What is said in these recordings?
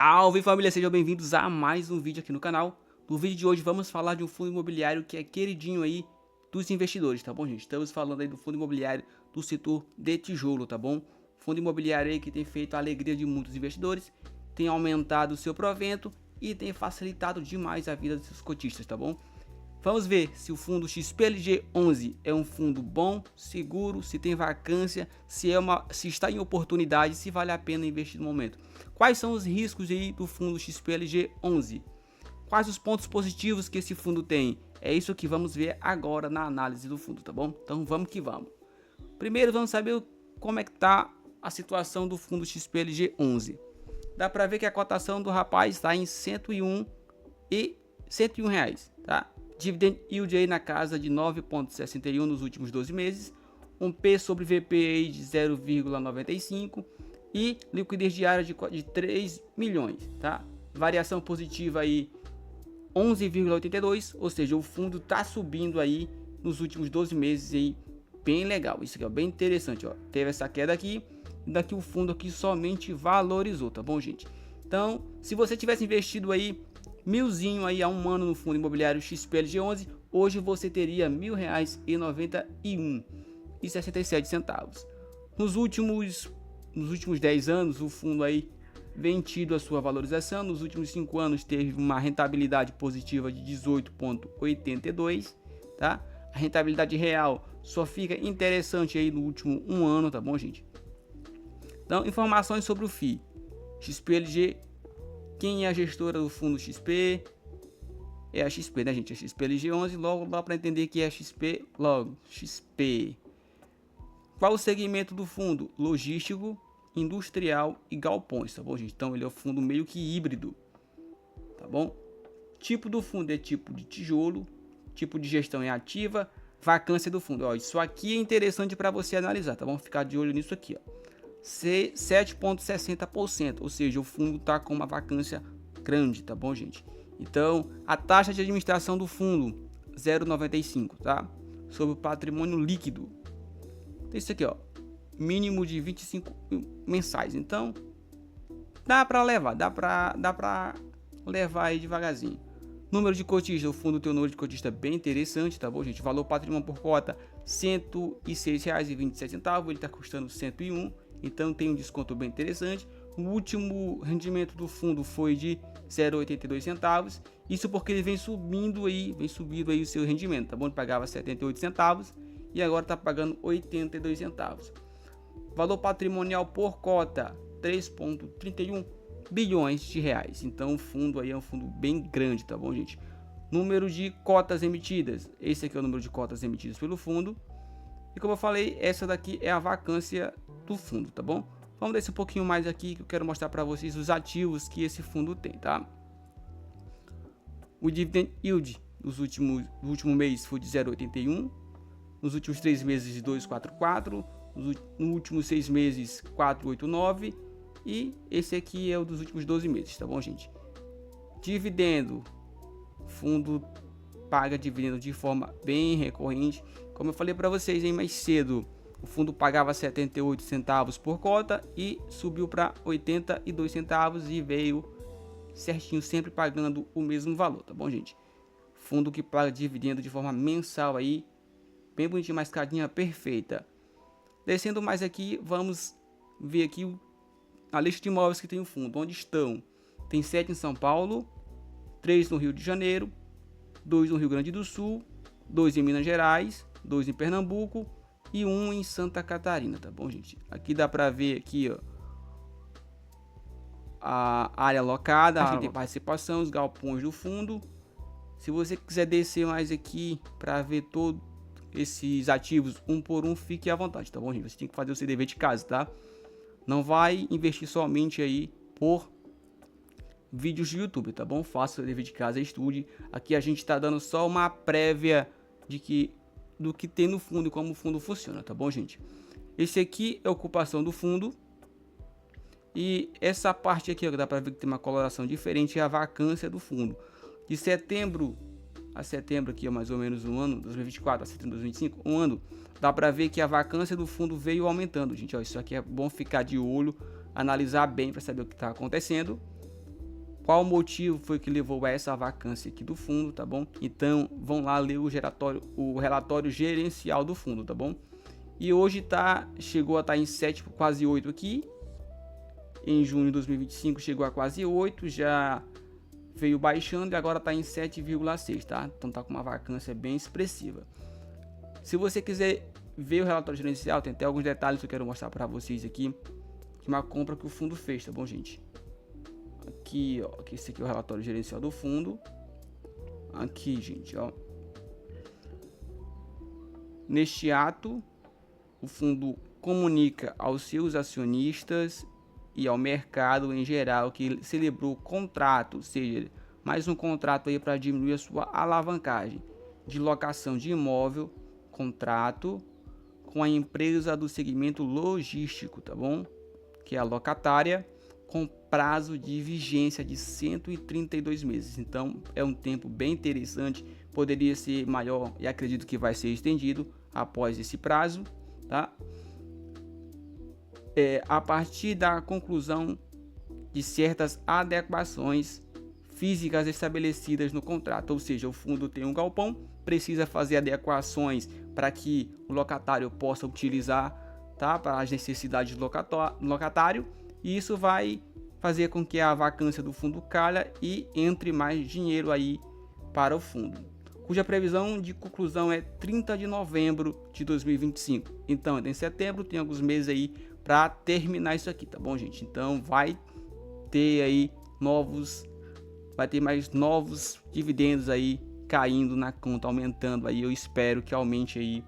Salve família, sejam bem-vindos a mais um vídeo aqui no canal. No vídeo de hoje vamos falar de um fundo imobiliário que é queridinho aí dos investidores, tá bom, gente? Estamos falando aí do fundo imobiliário do setor de tijolo, tá bom? Fundo imobiliário aí que tem feito a alegria de muitos investidores, tem aumentado o seu provento e tem facilitado demais a vida dos seus cotistas, tá bom? Vamos ver se o fundo XPLG11 é um fundo bom, seguro, se tem vacância, se está em oportunidade, se vale a pena investir no momento. Quais são os riscos aí do fundo XPLG11? Quais os pontos positivos que esse fundo tem? É isso que vamos ver agora na análise do fundo, tá bom? Então vamos que vamos. Primeiro vamos saber como é que tá a situação do fundo XPLG11. Dá para ver que a cotação do rapaz está em 101 reais, tá? Dividend yield aí na casa de 9,61 nos últimos 12 meses, um P sobre VP aí de 0,95 e liquidez diária de 3 milhões, tá? Variação positiva aí 11,82, ou seja, o fundo tá subindo aí nos últimos 12 meses aí, bem legal. Isso aqui é bem interessante, ó. Teve essa queda aqui, e daqui o fundo aqui somente valorizou, tá bom, gente? Então, se você tivesse investido aí milzinho aí há um ano no fundo imobiliário XPLG11, hoje você teria R$1.091,67. Nos últimos 10 anos, o fundo aí vem tido a sua valorização. Nos últimos 5 anos teve uma rentabilidade positiva de 18,82, tá? A rentabilidade real só fica interessante aí no último um ano, tá bom, gente? Então, informações sobre o FII. XPLG, quem é a gestora do fundo XP? É a XP, né, gente? A XPLG11, logo dá para entender que é a XP, logo, XP. Qual o segmento do fundo? Logístico, industrial e galpões, tá bom, gente? Então, ele é um fundo meio que híbrido, tá bom? Tipo do fundo é tipo de tijolo, tipo de gestão é ativa, vacância do fundo. Ó, isso aqui é interessante para você analisar, tá bom? Ficar de olho nisso aqui, ó. 7,60%, ou seja, o fundo está com uma vacância grande, tá bom, gente? Então, a taxa de administração do fundo 0,95, tá? Sobre o patrimônio líquido. Tem isso aqui, ó, mínimo de 25 mensais. Então, dá para levar, dá para levar aí devagarzinho. Número de cotistas, o fundo tem um número de cotistas bem interessante, tá bom, gente? Valor patrimônio por cota R$106,27, ele está custando 101. Então tem um desconto bem interessante. O último rendimento do fundo foi de 0,82 centavos. Isso porque ele vem subindo aí o seu rendimento, tá bom? Ele pagava 78 centavos e agora está pagando 82 centavos. Valor patrimonial por cota 3,31 bilhões de reais. Então o fundo aí é um fundo bem grande, tá bom, gente? Número de cotas emitidas. Esse aqui é o número de cotas emitidas pelo fundo. E como eu falei, essa daqui é a vacância do fundo, tá bom? Vamos descer um pouquinho mais aqui que eu quero mostrar para vocês os ativos que esse fundo tem, tá? O dividend yield no último mês foi de 0,81, nos últimos 3 meses de 2,44, nos últimos 6 meses 4,89 e esse aqui é o dos últimos 12 meses, tá bom, gente? Dividendo, fundo paga dividendo de forma bem recorrente. Como eu falei para vocês aí mais cedo, o fundo pagava 78 centavos por cota e subiu para 82 centavos e veio certinho, sempre pagando o mesmo valor, tá bom, gente? Fundo que paga dividendo de forma mensal aí, bem bonitinho, uma escadinha perfeita. Descendo mais aqui, vamos ver aqui a lista de imóveis que tem o fundo, onde estão. Tem 7 em São Paulo, 3 no Rio de Janeiro, 2 no Rio Grande do Sul, 2 em Minas Gerais, 2 em Pernambuco e 1 em Santa Catarina, tá bom, gente? Aqui dá pra ver aqui, ó, a área alocada, aqui tem participação, os galpões do fundo. Se você quiser descer mais aqui para ver todos esses ativos um por um, fique à vontade, tá bom, gente? Você tem que fazer o seu dever de casa, tá? Não vai investir somente aí por vídeos de YouTube, tá bom? Faça o dever de casa, estude. Aqui a gente tá dando só uma prévia do que tem no fundo e como o fundo funciona, tá bom, gente? Esse aqui é a ocupação do fundo. E essa parte aqui, ó, dá para ver que tem uma coloração diferente, é a vacância do fundo. De setembro a setembro aqui, ó, mais ou menos um ano, 2024 a setembro de 2025, um ano, dá para ver que a vacância do fundo veio aumentando, gente. Ó, isso aqui é bom ficar de olho, analisar bem para saber o que está acontecendo. qual motivo foi que levou a essa vacância aqui do fundo, tá bom? Então vão lá ler o relatório gerencial do fundo, tá bom? E hoje chegou a estar em 7, quase 8 aqui. Em junho de 2025 chegou a quase 8, já veio baixando e agora está em 7,6, tá? Então tá com uma vacância bem expressiva. Se você quiser ver o relatório gerencial, tem até alguns detalhes que eu quero mostrar para vocês aqui, de uma compra que o fundo fez, tá bom, gente? Aqui, ó, esse aqui é o relatório gerencial do fundo. Aqui, gente, ó. Neste ato, o fundo comunica aos seus acionistas e ao mercado em geral que ele celebrou contrato, ou seja, mais um contrato aí para diminuir a sua alavancagem de locação de imóvel, contrato com a empresa do segmento logístico, tá bom? Que é a locatária, com prazo de vigência de 132 meses. Então é um tempo bem interessante, poderia ser maior e acredito que vai ser estendido após esse prazo, tá? A partir da conclusão de certas adequações físicas estabelecidas no contrato, ou seja, o fundo tem um galpão, precisa fazer adequações para que o locatário possa utilizar, tá, para as necessidades do locatário, e isso vai fazer com que a vacância do fundo caia e entre mais dinheiro aí para o fundo, cuja previsão de conclusão é 30 de novembro de 2025. Então, em setembro tem alguns meses aí para terminar isso aqui, tá bom, gente? Então vai ter aí mais novos dividendos aí caindo na conta, aumentando aí. Eu espero que aumente aí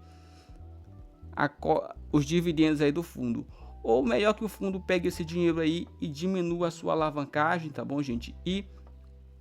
os dividendos aí do fundo, ou melhor, que o fundo pegue esse dinheiro aí e diminua a sua alavancagem, tá bom, gente? E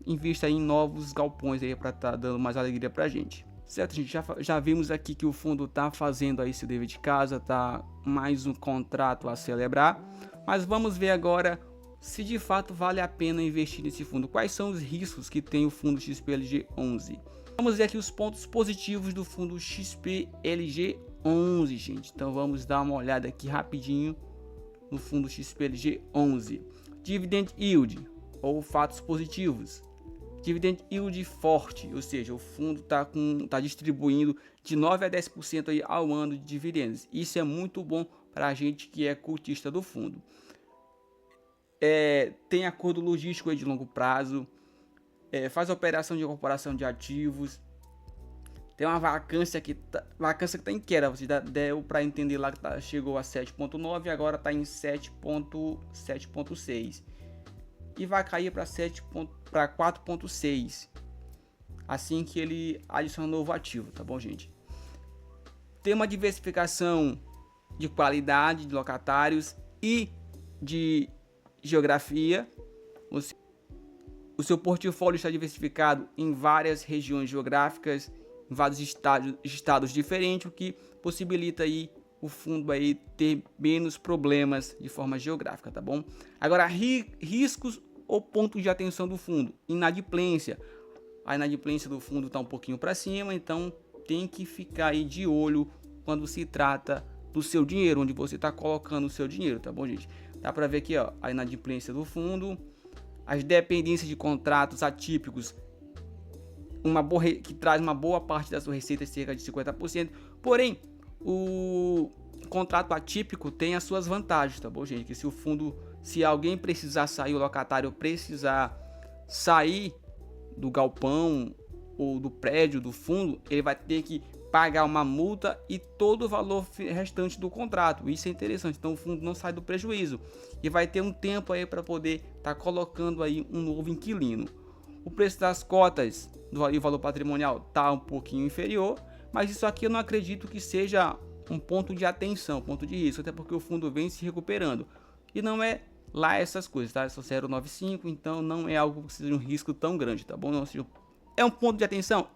invista em novos galpões aí para tá dando mais alegria pra gente. Certo, gente? Já vimos aqui que o fundo tá fazendo aí seu dever de casa, tá mais um contrato a celebrar, mas vamos ver agora se de fato vale a pena investir nesse fundo. Quais são os riscos que tem o fundo XPLG11? Vamos ver aqui os pontos positivos do fundo XPLG11, gente. Então vamos dar uma olhada aqui rapidinho no fundo XPLG11. Dividend Yield, ou fatos positivos. Dividend Yield forte, ou seja, o fundo tá distribuindo de 9 a 10% aí ao ano de dividendos. Isso é muito bom para a gente que é cotista do fundo. Tem acordo logístico aí de longo prazo, faz operação de incorporação de ativos, tem uma vacância que tá em queda. Você deu para entender lá que chegou a 7,9, agora está em 7,6 e vai cair para 4,6 assim que ele adiciona um novo ativo, tá bom, gente? Tem uma diversificação de qualidade de locatários e de geografia. O seu portfólio está diversificado em várias regiões geográficas, em vários estados diferentes, o que possibilita aí o fundo aí ter menos problemas de forma geográfica, tá bom? Agora, riscos ou pontos de atenção do fundo. Inadimplência. A inadimplência do fundo está um pouquinho para cima, então tem que ficar aí de olho quando se trata do seu dinheiro, onde você está colocando o seu dinheiro, tá bom, gente? Dá para ver aqui, ó, a inadimplência do fundo, as dependências de contratos atípicos, que traz uma boa parte da sua receita, cerca de 50%. Porém, o contrato atípico tem as suas vantagens, tá bom, gente? Que se alguém precisar sair, o locatário precisar sair do galpão ou do prédio do fundo, ele vai ter que pagar uma multa e todo o valor restante do contrato. Isso é interessante, então o fundo não sai do prejuízo e vai ter um tempo aí para poder estar colocando aí um novo inquilino. O preço das cotas do valor patrimonial está um pouquinho inferior, mas isso aqui eu não acredito que seja um ponto de atenção, ponto de risco, até porque o fundo vem se recuperando e não é lá essas coisas, tá? É só 0,95, então não é algo que seja um risco tão grande, tá bom? Não, seja, é um ponto de atenção?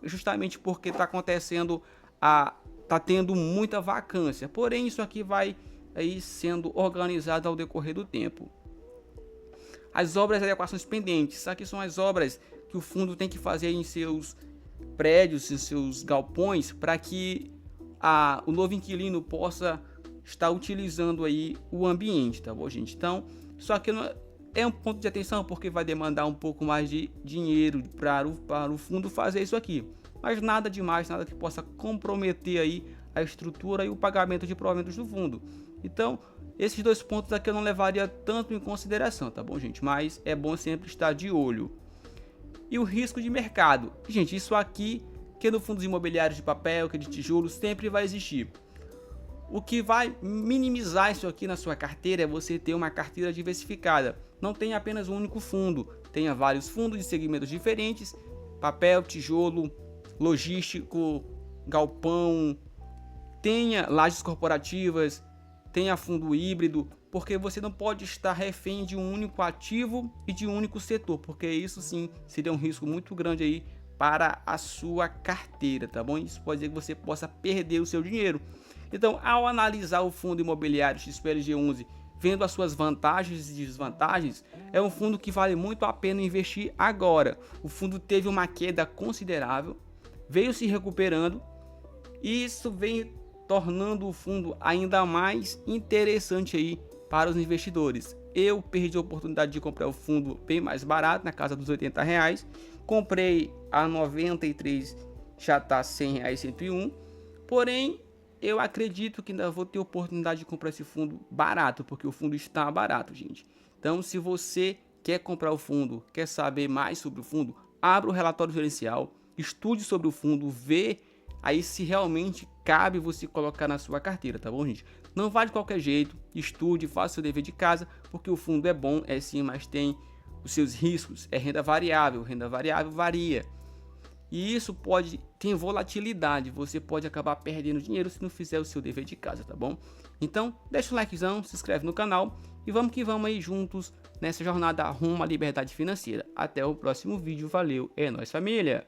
Justamente porque está acontecendo, tá tendo muita vacância, porém isso aqui vai aí sendo organizado ao decorrer do tempo. As obras de adequações pendentes, isso aqui são as obras que o fundo tem que fazer em seus prédios, em seus galpões, para que o novo inquilino possa estar utilizando aí o ambiente, tá bom, gente? Então, isso aqui é um ponto de atenção porque vai demandar um pouco mais de dinheiro para o fundo fazer isso aqui. Mas nada demais, nada que possa comprometer aí a estrutura e o pagamento de proventos do fundo. Então, esses dois pontos aqui eu não levaria tanto em consideração, tá bom, gente? Mas é bom sempre estar de olho. E o risco de mercado. Gente, isso aqui, que no fundos imobiliários de papel, que de tijolo, sempre vai existir. O que vai minimizar isso aqui na sua carteira é você ter uma carteira diversificada. Não tenha apenas um único fundo, tenha vários fundos de segmentos diferentes, papel, tijolo, logístico, galpão, tenha lajes corporativas, tenha fundo híbrido, porque você não pode estar refém de um único ativo e de um único setor, porque isso sim seria um risco muito grande aí para a sua carteira, tá bom? Isso pode dizer que você possa perder o seu dinheiro. Então, ao analisar o fundo imobiliário XPLG11, vendo as suas vantagens e desvantagens, é um fundo que vale muito a pena investir agora. O fundo teve uma queda considerável, veio se recuperando e isso vem tornando o fundo ainda mais interessante aí para os investidores. Eu perdi a oportunidade de comprar o fundo bem mais barato, na casa dos R$80. Comprei a 93, já está R$100, 101. Porém, eu acredito que ainda vou ter oportunidade de comprar esse fundo barato, porque o fundo está barato, gente. Então, se você quer comprar o fundo, quer saber mais sobre o fundo, abra o relatório gerencial, estude sobre o fundo, vê aí se realmente cabe você colocar na sua carteira, tá bom, gente? Não vá de qualquer jeito, estude, faça o seu dever de casa, porque o fundo é bom, é sim, mas tem os seus riscos, é renda variável varia. E isso tem volatilidade, você pode acabar perdendo dinheiro se não fizer o seu dever de casa, tá bom? Então, deixa o likezão, se inscreve no canal e vamos que vamos aí juntos nessa jornada rumo à liberdade financeira. Até o próximo vídeo, valeu, é nóis família!